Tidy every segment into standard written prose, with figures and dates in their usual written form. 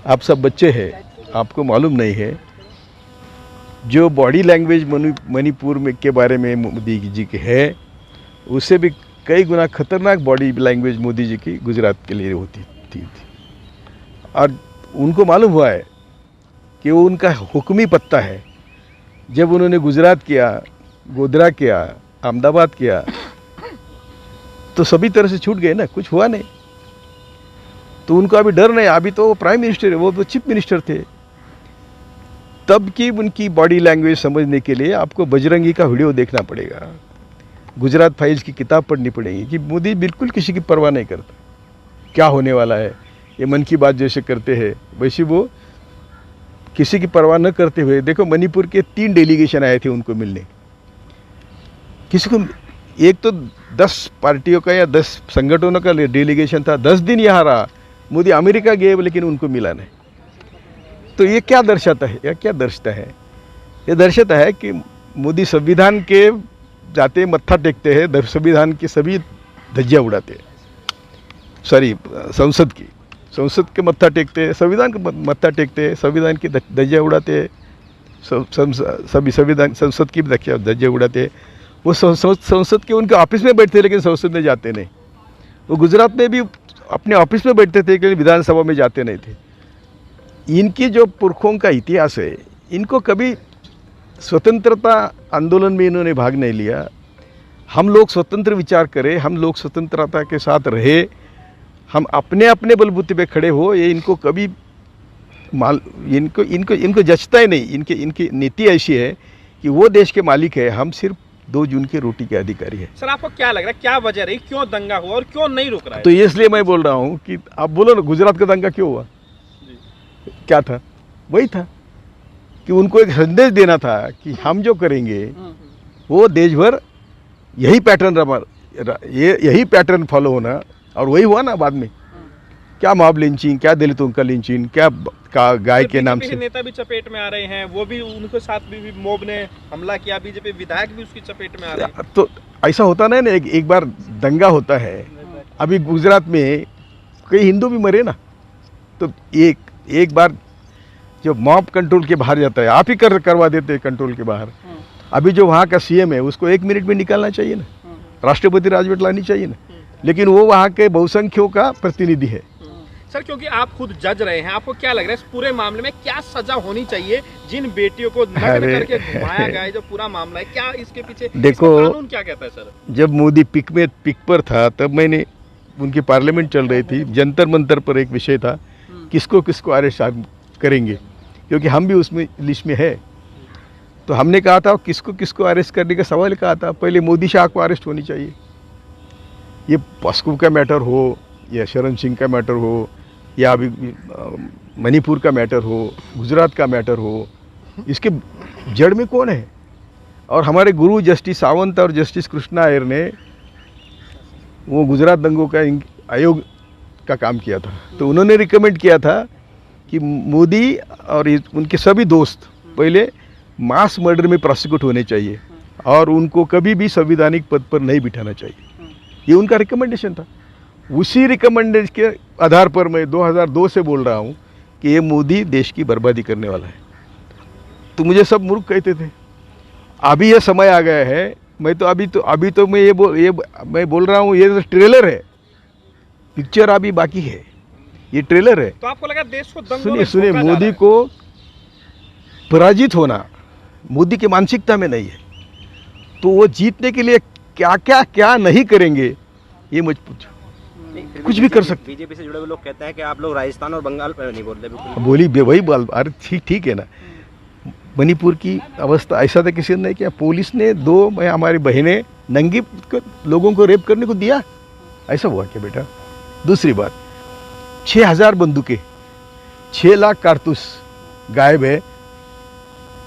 आप सब बच्चे हैं, आपको मालूम नहीं है जो बॉडी लैंग्वेज मणिपुर में के बारे में मोदी जी की है, उससे भी कई गुना खतरनाक बॉडी लैंग्वेज मोदी जी की गुजरात के लिए होती थी। और उनको मालूम हुआ है कि वो उनका हुक्मी पत्ता है। जब उन्होंने गुजरात किया, गोधरा किया, अहमदाबाद किया, तो सभी तरह से छूट गए ना, कुछ हुआ नहीं। तो उनको अभी डर नहीं, अभी तो वो प्राइम मिनिस्टर है, वो तो चीफ मिनिस्टर थे। तब की उनकी बॉडी लैंग्वेज समझने के लिए आपको बजरंगी का वीडियो देखना पड़ेगा, गुजरात फाइल्स की किताब पढ़नी पड़ेगी कि मोदी बिल्कुल किसी की परवाह नहीं करता क्या होने वाला है। ये मन की बात जैसे करते हैं वैसे वो किसी की परवाह न करते हुए, देखो मणिपुर के 3 डेलीगेशन आए थे उनको मिलने। किसी को, एक तो 10 पार्टियों का या 10 संगठनों का डेलीगेशन था, 10 दिन यहाँ रहा। मोदी अमेरिका गए लेकिन उनको मिला नहीं। तो ये क्या दर्शाता है, या क्या दर्शाता है? ये दर्शाता है कि मोदी संविधान के जाते मत्था टेकते हैं, संविधान की सभी धज्जियाँ उड़ाते हैं। सॉरी, संसद के मत्था टेकते हैं, संविधान के मत्था टेकते हैं, संविधान की धज्जियाँ उड़ाते हैं, सभी संविधान संसद की धज्जियाँ उड़ाते हैं। वो संसद के उनके ऑफिस में बैठते लेकिन संसद में जाते नहीं। वो गुजरात में भी अपने ऑफिस में बैठते थे लेकिन विधानसभा में जाते नहीं थे। इनकी जो पुरखों का इतिहास है, इनको कभी स्वतंत्रता आंदोलन में इन्होंने भाग नहीं लिया। हम लोग स्वतंत्र विचार करें, हम लोग स्वतंत्रता के साथ रहे, हम अपने अपने बलबूते पे खड़े हो, ये इनको कभी इनको जचता ही नहीं। इनकी नीति ऐसी है कि वो देश के मालिक है, हम सिर्फ 2 जून की रोटी के अधिकारी है। सर आपको क्या लग रहा है, क्या वजह रही, क्यों दंगा हुआ और क्यों नहीं रुक रहा है? तो इसलिए मैं बोल रहा हूँ कि आप बोलो ना, गुजरात का दंगा क्यों हुआ? क्या था? वही था कि उनको एक संदेश देना था कि हम जो करेंगे वो देश भर यही पैटर्न फॉलो होना, और वही हुआ ना बाद में। क्या मॉब लिंचिंग, क्या दलितों का लिंचिंग, क्या गाय के नाम से। नेता भी चपेट में आ रहे हैं, वो भी उनके साथ भी मॉब ने हमला किया, बीजेपी विधायक भी उसकी चपेट में आ रहे हैं। तो ऐसा होता नहीं ना, एक बार दंगा होता है। अभी गुजरात में कई हिंदू भी मरे ना, तो एक बार जब मॉब कंट्रोल के बाहर जाता है, आप ही करवा देते हैं कंट्रोल के बाहर। अभी जो वहाँ का सीएम है उसको 1 मिनट में निकालना चाहिए ना, राष्ट्रपति राजवट लानी चाहिए ना, लेकिन वो वहाँ के बहुसंख्यों का प्रतिनिधि है। सर क्योंकि आप खुद जज रहे हैं, आपको क्या लग रहा है इस पूरे मामले में क्या सजा होनी चाहिए जिन बेटियों को नग्न करके घुमाया गया है, जो पूरा मामला है, क्या इसके पीछे देखो कानून क्या कहता है? सर जब मोदी पिक पर था तब मैंने, उनकी पार्लियामेंट चल रही थी, जंतर मंतर पर एक विषय था किसको किसको अरेस्ट करेंगे, क्योंकि हम भी उसमें लिस्ट में है। तो हमने कहा था किसको किसको अरेस्ट करने का सवाल कहा था, पहले मोदी शाह को अरेस्ट होनी चाहिए। ये पॉस्को का मैटर हो या शरण सिंह का मैटर हो या अभी मणिपुर का मैटर हो, गुजरात का मैटर हो, इसके जड़ में कौन है? और हमारे गुरु जस्टिस सावंत और जस्टिस कृष्णा अय्यर ने वो गुजरात दंगों का आयोग का काम किया था। तो उन्होंने रिकमेंड किया था कि मोदी और उनके सभी दोस्त पहले मास मर्डर में प्रोसिक्यूट होने चाहिए और उनको कभी भी संवैधानिक पद पर नहीं बिठाना चाहिए। ये उनका रिकमेंडेशन था। उसी रिकमेंडेशन के आधार पर मैं 2002 से बोल रहा हूँ कि ये मोदी देश की बर्बादी करने वाला है। तो मुझे सब मूर्ख कहते थे। अभी ये समय आ गया है, मैं तो अभी तो मैं बोल रहा हूँ, ये तो ट्रेलर है, पिक्चर अभी बाकी है, ये ट्रेलर है। तो आपको लगा देश को दंगों में सुनिए, मोदी को पराजित होना मोदी की मानसिकता में नहीं है। तो वो जीतने के लिए क्या नहीं करेंगे, ये मुझ पूछो। कुछ भी कर सकते। बीजेपी से जुड़े हुए लोग कहते हैं कि आप लोग राजस्थान और बंगाल पर नहीं बोल रहे। बोली वही बाल, अरे ठीक है ना। मणिपुर की अवस्था ऐसा था, किसी ने नहीं किया। पुलिस ने 2 हमारी बहनें नंगी लोगों को रेप करने को दिया, ऐसा हुआ क्या बेटा? दूसरी बात, 6000 बंदूकें, 6 लाख कारतूस गायब है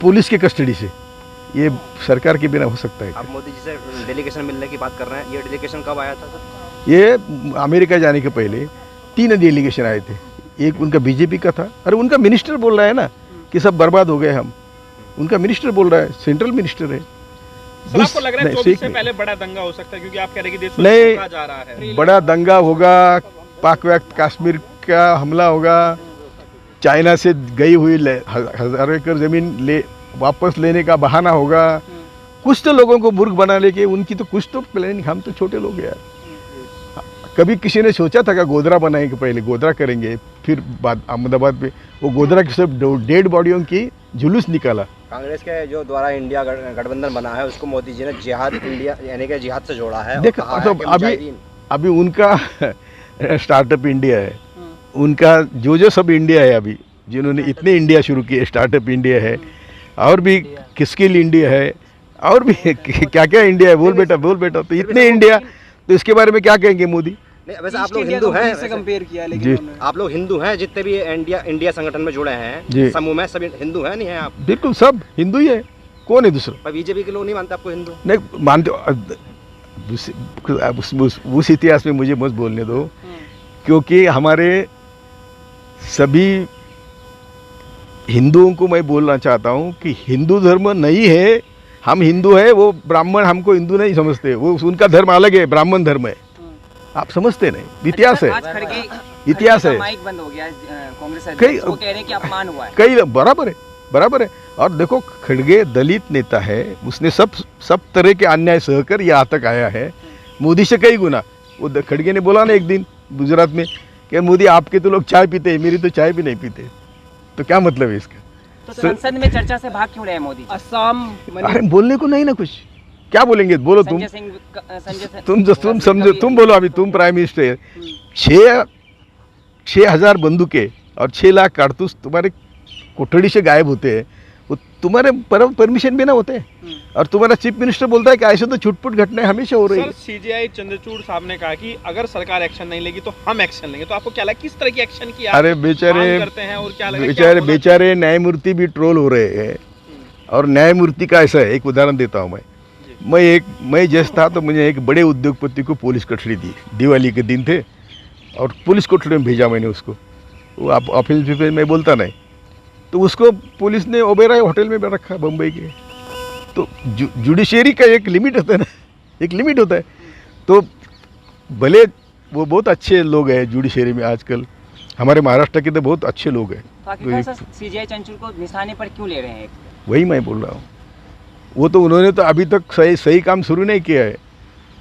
पुलिस के कस्टडी से। ये सरकार के बिना हो सकता है? आप मोदी जी से डेलीगेशन मिलने की बात कर रहे हैं, ये डेलीगेशन कब आया था सर? ये अमेरिका जाने के पहले 3 डेलीगेशन आए थे। एक उनका बीजेपी का था, अरे उनका मिनिस्टर बोल रहा है ना कि सब बर्बाद हो गए हम, उनका मिनिस्टर बोल रहा है, सेंट्रल मिनिस्टर है। सर आपको लग रहा है 24 से पहले बड़ा दंगा हो सकता है, क्योंकि आप कह रहे हैं कि देश नहीं जा रहा है, बड़ा दंगा होगा, पाक कश्मीर का हमला होगा, चाइना से गई हुई हज़ारों एकड़ ज़मीन वापस लेने का बहाना होगा। कुछ तो लोगों को मूर्ख बना लेके उनकी तो कुछ तो प्लानिंग, हम तो छोटे लोग हैं यार। कभी किसी ने सोचा था कि गोदरा बनाएंगे, पहले गोदरा करेंगे, फिर बाद अहमदाबाद पे वो गोदरा की सब डेड बॉडियों की जुलूस निकाला। कांग्रेस के जो द्वारा इंडिया गठबंधन बना है उसको मोदी जी ने जिहाद इंडिया यानी कि जिहाद से जोड़ा है। देखो तो अभी उनका स्टार्टअप इंडिया है, उनका जो सब इंडिया है, अभी जिन्होंने इतने इंडिया शुरू किए, स्टार्टअप इंडिया है, और भी स्किल इंडिया है, और भी क्या क्या इंडिया है, बोल बेटा। तो इतने इंडिया, तो इसके बारे में क्या कहेंगे मोदी? नहीं, वैसे आप लोग हिंदू हैं, से कंपेयर किया, लेकिन आप लोग हिंदू हैं, जितने भी इंडिया संगठन में जुड़े हैं समूह में, सब हिंदू हैं, नहीं है आप? बिल्कुल सब हिंदू ही है, कौन है दूसरा? पर बीजेपी के लोग नहीं मानते आपको हिंदू? नहीं मानते, उस इतिहास में मुझे मत बोलने दो, क्योंकि हमारे सभी हिंदुओं को मैं बोलना चाहता हूँ कि हिंदू धर्म नहीं है, हम हिंदू है, वो ब्राह्मण हमको हिंदू नहीं समझते, वो उनका धर्म अलग है, ब्राह्मण धर्म है, आप समझते नहीं। इतिहास है, इतिहास है। माइक बंद हो गया कांग्रेस अध्यक्ष, वो कह रहे हैं कि अपमान हुआ है। कई बराबर है। और देखो, खड़गे दलित नेता है, उसने सब तरह के अन्याय सहकर यहाँ तक आया है, मोदी से कई गुना। वो खड़गे ने बोला ना एक दिन गुजरात में कि मोदी आपके तो लोग चाय पीते हैं, मेरी तो चाय भी नहीं पीते। तो क्या मतलब है इसका? तो संसद में चर्चा से भाग क्यों रहे हैं मोदी? असम, अरे बोलने को नहीं ना कुछ, क्या बोलेंगे? बोलो तुम, तुम समझो, तुम बोलो। अभी तुम प्राइम मिनिस्टर, 6,000 बंदूकें और 6 लाख कारतूस तुम्हारे कोठड़ी से गायब होते हैं, वो तुम्हारे परमिशन बिना होते हैं, और तुम्हारा चीफ मिनिस्टर बोलता है कि ऐसे तो छुटपुट घटनाएं हमेशा हो रही है। सीजेआई चंद्रचूड़ साहब ने कहा कि अगर सरकार एक्शन नहीं लेगी तो हम एक्शन लेंगे, तो आपको क्या लगा किस तरह की एक्शन की अरे बेचारे न्यायमूर्ति भी ट्रोल हो रहे हैं। और न्यायमूर्ति का ऐसा है, एक उदाहरण देता हूँ मैं जज था, तो मुझे एक बड़े उद्योगपति को पुलिस कस्टडी दी, दिवाली के दिन थे, और पुलिस कस्टडी में भेजा मैंने उसको। वो ऑफिस में बोलता नहीं, तो उसको पुलिस ने ओबेरॉय होटल में रखा बम्बई के। तो जुडिशरी का एक लिमिट होता है ना, एक लिमिट होता है। तो भले वो बहुत अच्छे लोग हैं जुडिशरी में आजकल, हमारे महाराष्ट्र के तो बहुत अच्छे लोग हैं। तो सीजेआई चंद्रचूड़ को निशाने पर क्यों ले रहे हैं? वही मैं बोल रहा हूँ, वो तो उन्होंने तो अभी तक सही काम शुरू नहीं किया है।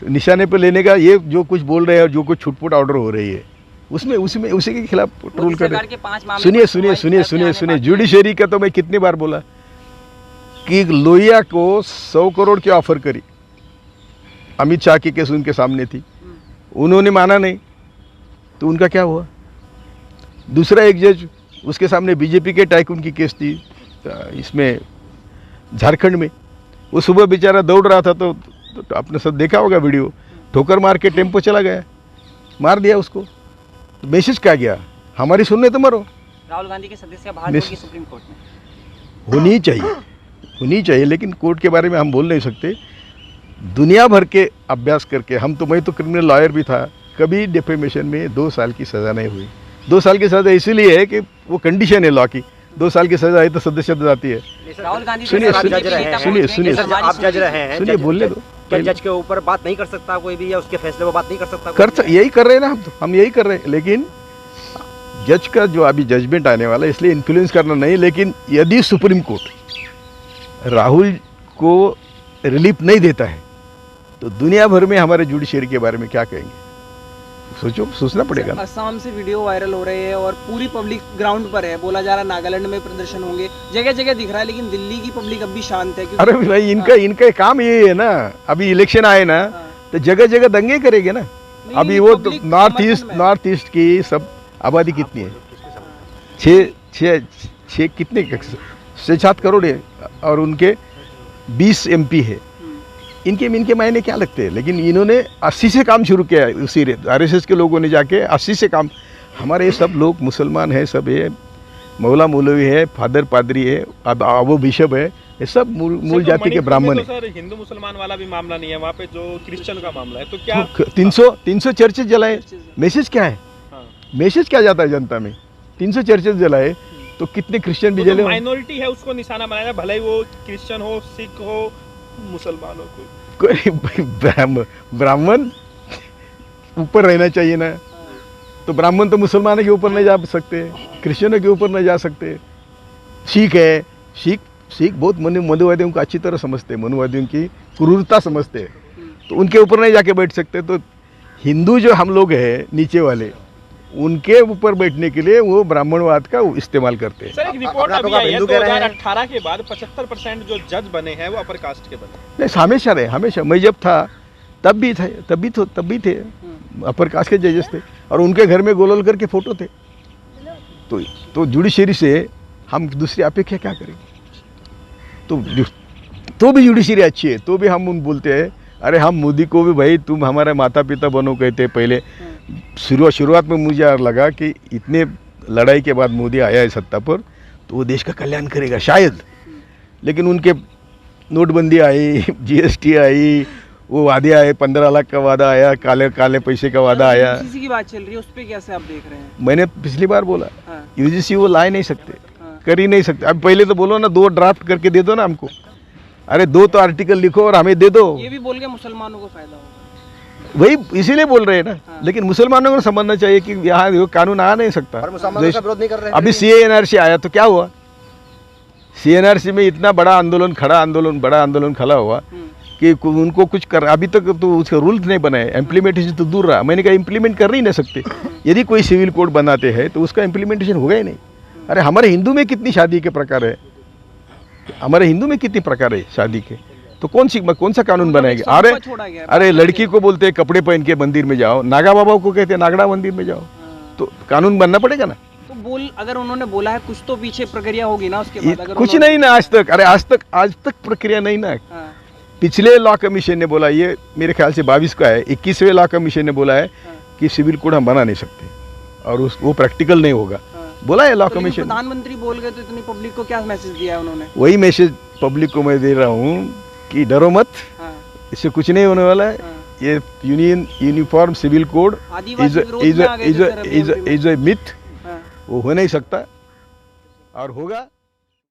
तो निशाने पर लेने का ये जो कुछ बोल रहे हैं और जो कुछ छुटपुट ऑर्डर हो रही है, उसमें उसी के खिलाफ ट्रोल कर रहे हैं। सुनिए, जुडिशरी का तो मैं कितनी बार बोला कि लोहिया को 100 करोड़ की ऑफर करी, अमित शाह की केस उनके सामने थी, उन्होंने माना नहीं, तो उनका क्या हुआ? दूसरा एक जज, उसके सामने बीजेपी के टाइकून की केस थी इसमें झारखंड में, वो सुबह बेचारा दौड़ रहा था, तो आपने सब देखा होगा वीडियो, ठोकर मार के टेम्पो चला गया, मार दिया उसको। तो मैसेज क्या गया? हमारी सुनने तो मरो। राहुल गांधी के सदस्य बहाल होगी सुप्रीम कोर्ट में? होनी चाहिए, लेकिन कोर्ट के बारे में हम बोल नहीं सकते। दुनिया भर के अभ्यास करके मैं तो क्रिमिनल लॉयर भी था, कभी डिफेमेशन में 2 साल की सज़ा नहीं हुई। 2 साल की सज़ा इसीलिए है कि वो कंडीशन है लॉ की, 2 साल की सज़ा है तो सदस्यता जाती है। राहुल गांधी सुनिए, आप जज रहे हैं, सुनिए, बोलने दो। क्या जज के ऊपर बात नहीं कर सकता कोई भी, या उसके फैसले पर बात नहीं कर सकता? यही कर रहे हैं ना हम यही कर रहे हैं, लेकिन जज का जो अभी जजमेंट आने वाला है, इसलिए इन्फ्लुएंस करना नहीं। लेकिन यदि सुप्रीम कोर्ट राहुल को रिलीफ नहीं देता है, तो दुनिया भर में हमारे जुडिशरी के बारे में क्या कहेंगे? सोचना पड़ेगा। असम से वीडियो वायरल हो रहे हैं और पूरी पब्लिक ग्राउंड पर है, बोला जा रहा है नागालैंड में प्रदर्शन होंगे, जगह जगह दिख रहा है, लेकिन दिल्ली की पब्लिक अब भी शांत है। अरे भाई, इनका काम ये है ना, अभी इलेक्शन आए ना, तो जगह जगह दंगे करेंगे ना। अभी वो तो नॉर्थ ईस्ट की सब आबादी कितनी है? 6 कितने 6-7 करोड़ है, और उनके 20 MP है। इनके मायने क्या लगते हैं? लेकिन इन्होंने 80 से काम शुरू किया है, उसी RSS के लोगों ने जाके 80 से काम। हमारे सब लोग मुसलमान हैं, सब है, मौला मौलवी है, फादर पादरी है, अब वो बिशप है, ये सब मूल जाति के ब्राह्मण है। सर, हिंदू मुसलमान वाला भी मामला नहीं है वहाँ पे, जो क्रिश्चियन का मामला है, तो क्या 300 चर्चेज जलाए? मैसेज क्या है? मैसेज क्या जाता है जनता में? 300 चर्चेज जलाए, तो कितने क्रिश्चियन भी जले? माइनॉरिटी है, उसको निशाना बनाया, भले ही वो क्रिश्चियन हो, सिख हो, मुसलमान हो, कोई ब्राह्मण ऊपर रहना चाहिए ना। तो ब्राह्मण तो मुसलमानों के ऊपर नहीं जा सकते, क्रिश्चियनों के ऊपर नहीं जा सकते। सिख है, सिख बहुत मनुवादियों को अच्छी तरह समझते हैं, मनुवादियों की क्रूरता समझते हैं, तो उनके ऊपर नहीं जाके बैठ सकते। तो हिंदू जो हम लोग हैं नीचे वाले, उनके ऊपर बैठने के लिए वो ब्राह्मणवाद का इस्तेमाल करते हैं। सर एक रिपोर्ट आप अभी आप आई है हिंदू कह रहे हैं। 2018 के बाद 75% जो जज बने हैं वो अपर कास्ट के बने। नहीं, हमेशा रहे, हमेशा। मैं जब था तब भी थे अपर कास्ट के जजेस थे, और उनके घर में गोलवलकर के फोटो थे। तो जुडिशरी से हम दूसरी अपेक्षा क्या करेंगे? तो भी जुडिशरी अच्छी है, तो भी हम उन बोलते हैं अरे हम मोदी को भी भाई तुम हमारे माता पिता बनो कहते पहले। शुरुआत में मुझे लगा कि इतने लड़ाई के बाद मोदी आया है सत्ता पर तो वो देश का कल्याण करेगा शायद, लेकिन उनके नोटबंदी आई, जीएसटी आई, वो वादे आए, 15 लाख का वादा आया, काले पैसे का वादा आया। यूजीसी की बात चल रही है, उस पे कैसे आप देख रहे हैं? मैंने पिछली बार बोला हाँ। यूजीसी वो ला नहीं सकते, हाँ। कर ही नहीं सकते। अब पहले तो बोलो ना 2 ड्राफ्ट करके दे दो ना हमको, अरे 2 तो आर्टिकल लिखो और हमें दे दो। ये भी बोल के मुसलमानों को फायदा होगा, वही इसीलिए बोल रहे हैं ना। हाँ। लेकिन मुसलमानों को समझना चाहिए कि यहाँ ये कानून आ नहीं सकता। और मुसलमानों का विरोध नहीं कर रहे हैं। अभी CANRC आया तो क्या हुआ? CANRC में इतना बड़ा आंदोलन खड़ा हुआ कि उनको कुछ कर, अभी तक तो उसका रूल्स नहीं बनाए, इम्प्लीमेंटेशन तो दूर रहा। मैंने कहा इम्प्लीमेंट कर ही नहीं सकते। यदि कोई सिविल कोड बनाते हैं तो उसका इम्प्लीमेंटेशन होगा ही नहीं। अरे हमारे हिंदू में कितनी शादी के प्रकार है, हमारे हिंदू में कितने प्रकार है शादी के, तो कौन सा कानून बनाएंगे? अरे लड़की को बोलते हैं कपड़े पहन के मंदिर में जाओ, नागा बाबा को कहते हैं नागड़ा मंदिर में जाओ, तो कानून बनना पड़ेगा ना। तो अगर उन्होंने बोला है कुछ तो पीछे प्रक्रिया होगी ना उसके बाद। अगर कुछ नहीं ना आज तक। अरे आज तक प्रक्रिया नहीं ना। हाँ। पिछले लॉ कमीशन ने बोला, ये मेरे ख्याल से 22 का है, 21वें लॉ कमीशन ने बोला है कि सिविल कोड हम बना नहीं सकते और वो प्रैक्टिकल नहीं होगा, बोला है लॉ कमीशन। प्रधानमंत्री बोल गए तो इतनी पब्लिक को क्या मैसेज दिया है उन्होंने? वही मैसेज पब्लिक को मैं दे रहा हूँ कि डरो मत, इससे कुछ नहीं होने वाला है। ये uniform civil code is a myth, वो हो नहीं सकता और होगा